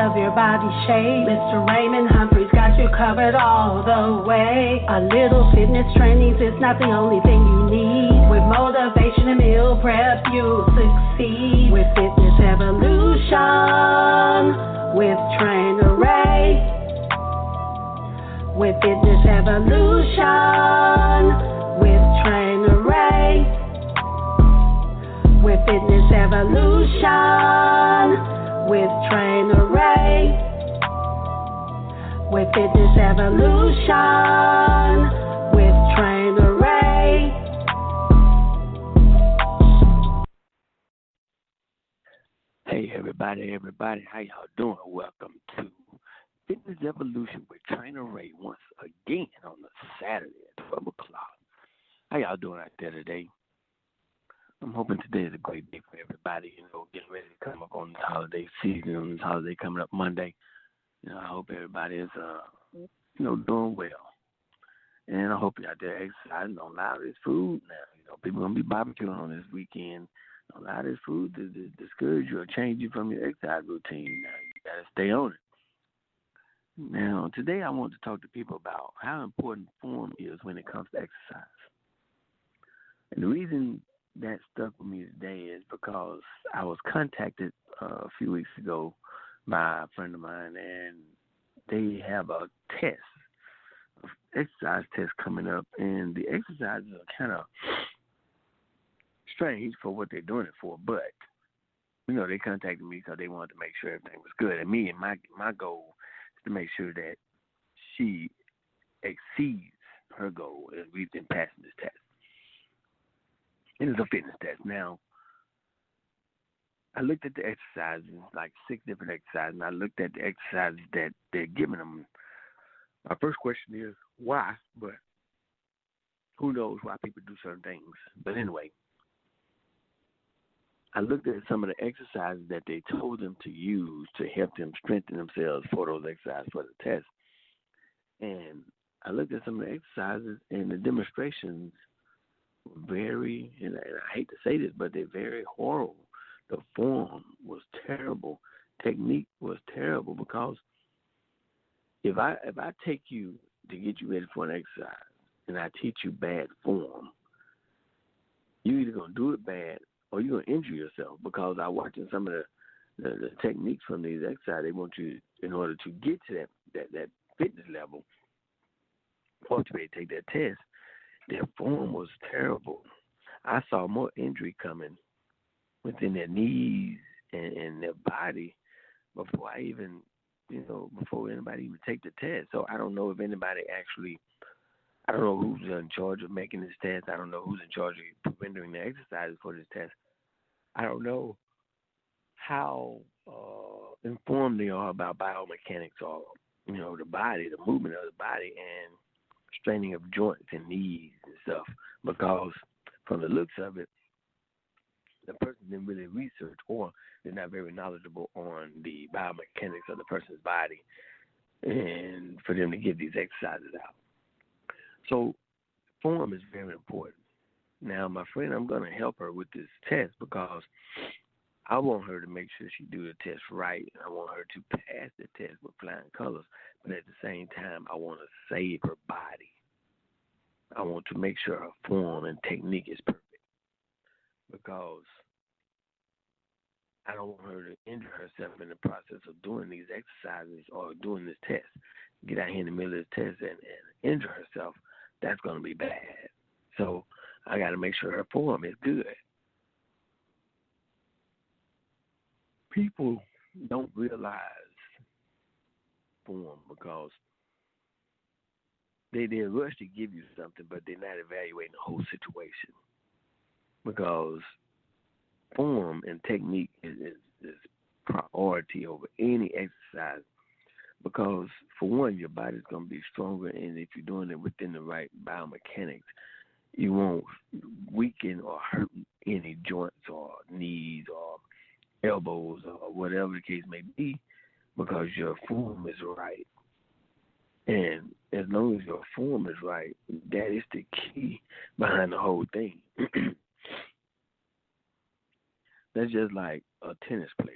of your body shape. Mr. Raymond Humphreys got you covered all the way. A little fitness training's is not the only thing you need. With motivation and meal prep, you'll succeed. With Fitness Evolution, with Trainer Ray. With Fitness Evolution, with Trainer Ray. With Fitness Evolution, with Trainer Ray. With Fitness Evolution, with Trainer Ray. Hey everybody, how y'all doing? Welcome to Fitness Evolution with Trainer Ray once again on a Saturday at 12 o'clock. How y'all doing out there today? I'm hoping today is a great day for everybody, getting ready to come up on this holiday season, on this holiday coming up Monday. I hope everybody is, doing well. And I hope you're out there exercising. Don't allow this food now. People going to be barbecuing on this weekend. Don't allow this food to discourage you or change you from your exercise routine. Now, you got to stay on it. Now, today I want to talk to people about how important form is when it comes to exercise. And the reason that stuck with me today is because I was contacted a few weeks ago by a friend of mine, and they have a test, exercise test coming up, and the exercises are kind of strange for what they're doing it for, but, they contacted me because they wanted to make sure everything was good, and my goal is to make sure that she exceeds her goal, and we've been passing this test. It is a fitness test. Now, I looked at the exercises, like 6 different exercises, and I looked at the exercises that they're giving them. My first question is, why? But who knows why people do certain things. But anyway, I looked at some of the exercises that they told them to use to help them strengthen themselves for those exercises for the test. And I looked at some of the exercises, and the demonstrations very, and I hate to say this, but they're very horrible. The form was terrible. Technique was terrible, because if I take you to get you ready for an exercise and I teach you bad form, you're either going to do it bad or you're going to injure yourself, because I'm watching some of the techniques from these exercises. They want you, in order to get to that fitness level, or to be able to take that test, their form was terrible. I saw more injury coming within their knees and their body before before anybody even take the test. So I don't know if anybody actually, I don't know who's in charge of making this test. I don't know who's in charge of rendering the exercises for this test. I don't know how informed they are about biomechanics or, the body, the movement of the body, and straining of joints and knees and stuff, because from the looks of it, the person didn't really research, or they're not very knowledgeable on the biomechanics of the person's body, and for them to give these exercises out. So form is very important. Now, my friend, I'm going to help her with this test, because I want her to make sure she do the test right. I want her to pass the test with flying colors, but at the same time, I want to save her body. I want to make sure her form and technique is perfect, because I don't want her to injure herself in the process of doing these exercises or doing this test. Get out here in the middle of the test and injure herself. That's going to be bad. So I got to make sure her form is good. People don't realize form, because they rush to give you something, but they're not evaluating the whole situation. Because form and technique is priority over any exercise. Because, for one, your body's going to be stronger, and if you're doing it within the right biomechanics, you won't weaken or hurt any joints or knees or elbows or whatever the case may be, because your form is right. And as long as your form is right, that is the key behind the whole thing. That's just like a tennis player.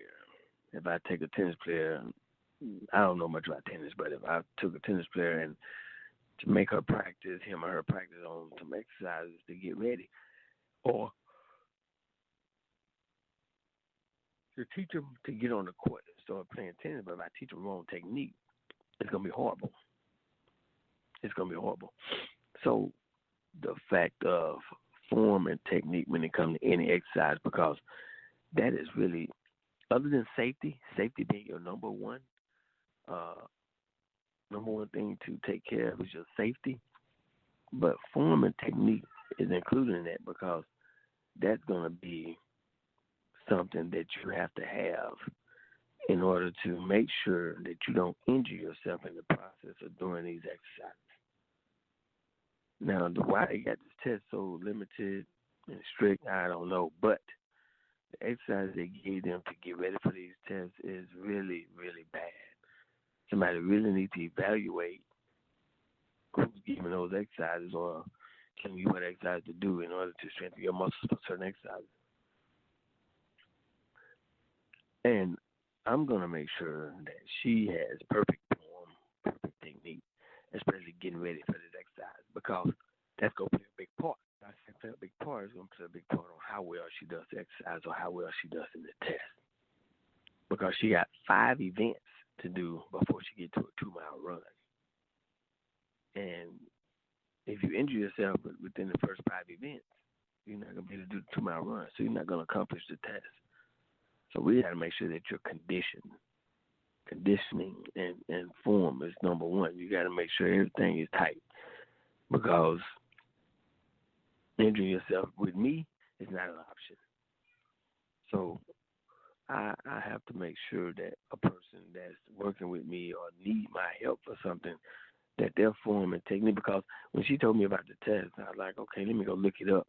If I take a tennis player I don't know much about tennis, but if I took a tennis player and to make her practice, him or her practice on some exercises to get ready, or to teach them to get on the court and start playing tennis, but if I teach them wrong technique, it's going to be horrible. It's going to be horrible. So the fact of form and technique when it comes to any exercise, because that is really, other than safety being your uh, number one thing to take care of is your safety. But form and technique is included in that because that's going to be something that you have to have in order to make sure that you don't injure yourself in the process of doing these exercises. Now, why they got this test so limited and strict, I don't know. But the exercise they gave them to get ready for these tests is really, really bad. Somebody really needs to evaluate who's giving those exercises or telling you what exercise to do in order to strengthen your muscles for certain exercises. And I'm going to make sure that she has perfect form, perfect technique, especially getting ready for this exercise, because that's going to play a big part. I said play a big part. It's going to play a big part on how well she does the exercise or how well she does in the test. Because she got 5 events to do before she gets to a 2-mile run. And if you injure yourself within the first 5 events, you're not going to be able to do the 2-mile run, so you're not going to accomplish the test. So we got to make sure that you're conditioning and form is number one. You got to make sure everything is tight, because injuring yourself with me is not an option. So I have to make sure that a person that's working with me or need my help for something, that their form and technique, because when she told me about the test, I was like, okay, let me go look it up.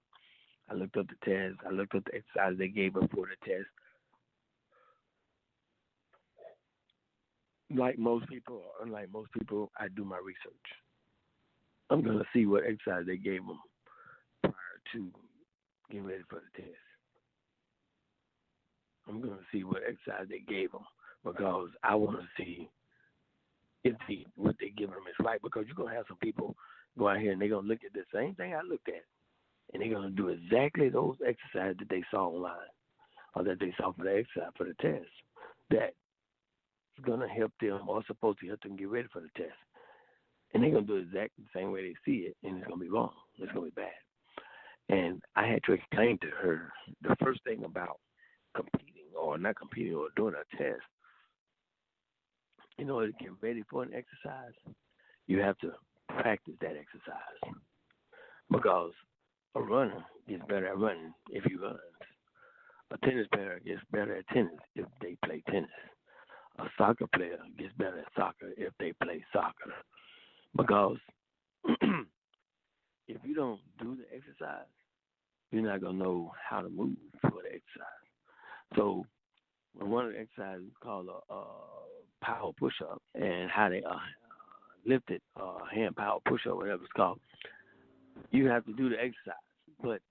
I looked up the test. I looked up the exercise they gave before the test. Like most people, or unlike most people, I do my research. I'm going to see what exercise they gave them prior to getting ready for the test. I'm going to see what exercise they gave them, because I want to see if what they give them is right. Because you're going to have some people go out here and they're going to look at the same thing I looked at, and they're going to do exactly those exercises that they saw online or that they saw for the exercise for the test. That going to help them or supposed to help them get ready for the test. And they're going to do it exactly the same way they see it, and it's going to be wrong. It's going to be bad. And I had to explain to her the first thing about competing or not competing or doing a test. In order to get ready for an exercise, you have to practice that exercise. Because a runner gets better at running if he runs. A tennis player gets better at tennis if they play tennis. A soccer player gets better at soccer if they play soccer. Because if you don't do the exercise, you're not going to know how to move for the exercise. So one of the exercises is called a power push-up, and how they lift it, hand power push-up, whatever it's called, you have to do the exercise. But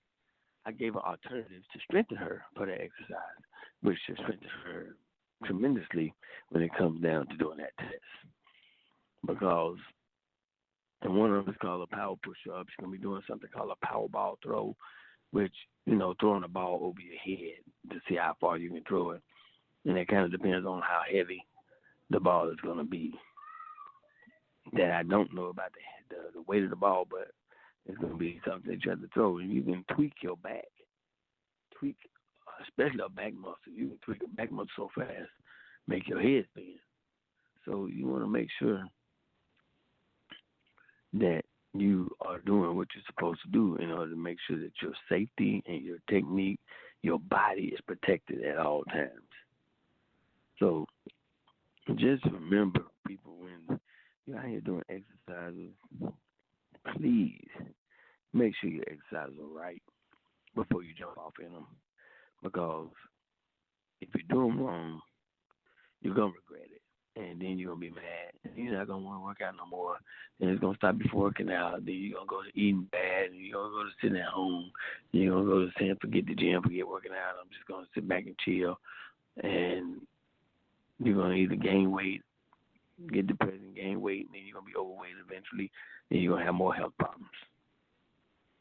I gave her alternatives to strengthen her for the exercise, which should strengthen her tremendously when it comes down to doing that test. Because and one of them is called a power push-up. She's going to be doing something called a power ball throw, which, throwing a ball over your head to see how far you can throw it. And it kind of depends on how heavy the ball is going to be. That I don't know about the weight of the ball, but it's going to be something that you have to throw. And you can tweak your back. Especially a back muscle. You can tweak a back muscle so fast, make your head spin. So you want to make sure that you are doing what you're supposed to do in order to make sure that your safety and your technique, your body is protected at all times. So just remember, people, when you're out here doing exercises, please make sure your exercises are right before you jump off in them. Because if you do them wrong, you're going to regret it. And then you're going to be mad. You're not going to want to work out no more. And it's going to stop you from working out. Then you're going to go to eating bad. And you're going to go to sitting at home. You're going to go to saying, forget the gym, forget working out. I'm just going to sit back and chill. And you're going to either gain weight get depressed and gain weight, and then you're going to be overweight eventually, then you're going to have more health problems.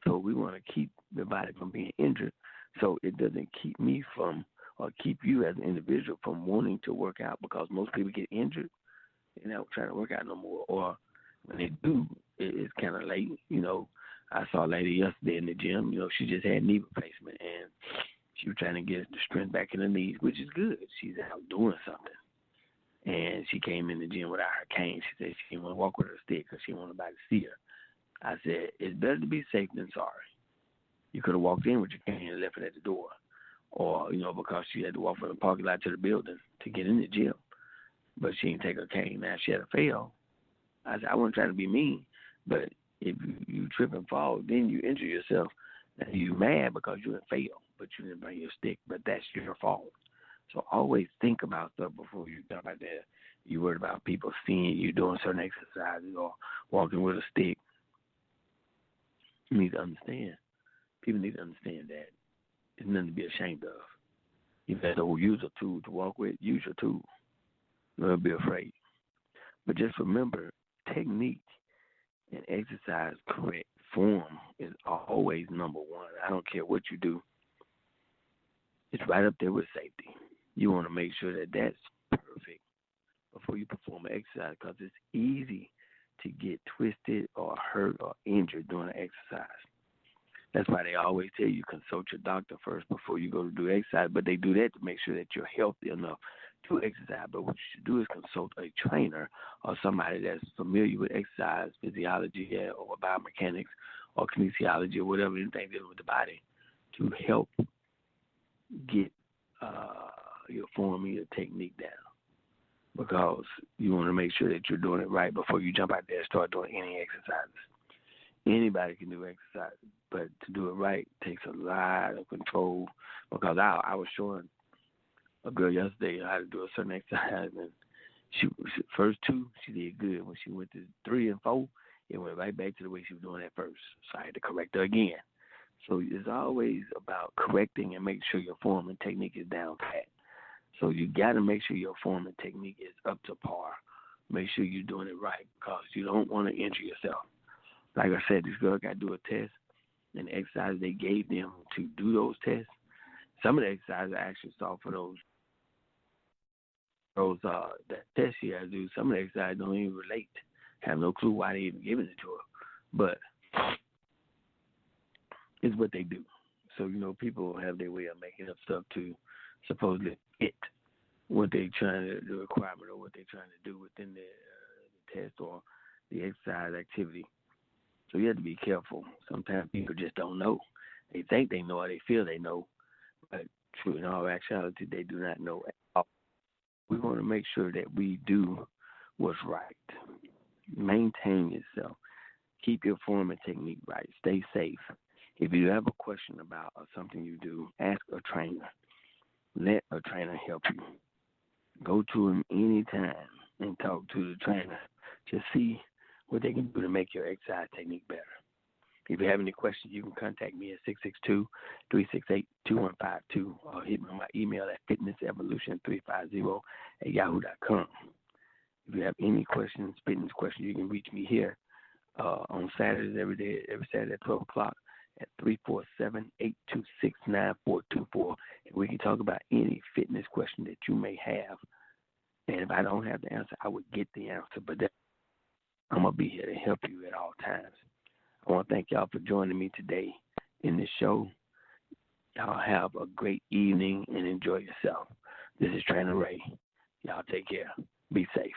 So we want to keep the body from being injured so it doesn't keep me from or keep you as an individual from wanting to work out, because most people get injured and they don't try to work out no more. Or when they do, it's kind of late. I saw a lady yesterday in the gym. She just had knee replacement, and she was trying to get the strength back in her knees, which is good. She's out doing something. And she came in the gym without her cane. She said she didn't want to walk with her stick because she didn't want nobody to see her. I said, it's better to be safe than sorry. You could have walked in with your cane and left it at the door. Or, because she had to walk from the parking lot to the building to get in the gym. But she didn't take her cane. Now she had to fail. I said, I wasn't trying to be mean, but if you trip and fall, then you injure yourself. Now you're mad because you didn't fail, but you didn't bring your stick, but that's your fault. So always think about stuff before you jump out there. You worried about people seeing you doing certain exercises or walking with a stick. You need to understand. People need to understand that it's nothing to be ashamed of. You have to use a tool to walk with, use your tool. Don't be afraid. But just remember, technique and exercise correct form is always number one. I don't care what you do. It's right up there with safety. You want to make sure that that's perfect before you perform an exercise, because it's easy to get twisted or hurt or injured during an exercise. That's why they always tell you consult your doctor first before you go to do exercise, but they do that to make sure that you're healthy enough to exercise. But what you should do is consult a trainer or somebody that's familiar with exercise, physiology, or biomechanics or kinesiology or whatever, anything dealing with the body, to help get your form and your technique down. Because you want to make sure that you're doing it right before you jump out there and start doing any exercises. Anybody can do exercise, but to do it right takes a lot of control. Because I was showing a girl yesterday how to do a certain exercise, and she first two, she did good. When she went to 3 and 4, it went right back to the way she was doing at first. So I had to correct her again. So it's always about correcting and making sure your form and technique is down pat. So you got to make sure your form and technique is up to par. Make sure you're doing it right, because you don't want to injure yourself. Like I said, this girl got to do a test, and the exercise they gave them to do those tests, some of the exercises I actually saw for that test she had to do, some of the exercises don't even relate. Have no clue why they even giving it to her. But it's what they do. So, people have their way of making up stuff to supposedly fit what they're trying to, the requirement, or what they're trying to do within the test or the exercise activity. So you have to be careful. Sometimes people just don't know. They think they know, or they feel they know, but true, in all actuality, they do not know at all. We want to make sure that we do what's right. Maintain yourself. Keep your form and technique right. Stay safe. If you have a question about something you do, ask a trainer. Let a trainer help you. Go to him anytime and talk to the trainer to see what they can do to make your exercise technique better. If you have any questions, you can contact me at 662-368-2152 or hit me on my email at fitnessevolution350@yahoo.com. If you have any questions, fitness questions, you can reach me here on Saturdays every Saturday at 12 o'clock at 347-826-9424. And we can talk about any fitness question that you may have. And if I don't have the answer, I would get the answer. But I'm going to be here to help you at all times. I want to thank y'all for joining me today in this show. Y'all have a great evening and enjoy yourself. This is Trainer Ray. Y'all take care. Be safe.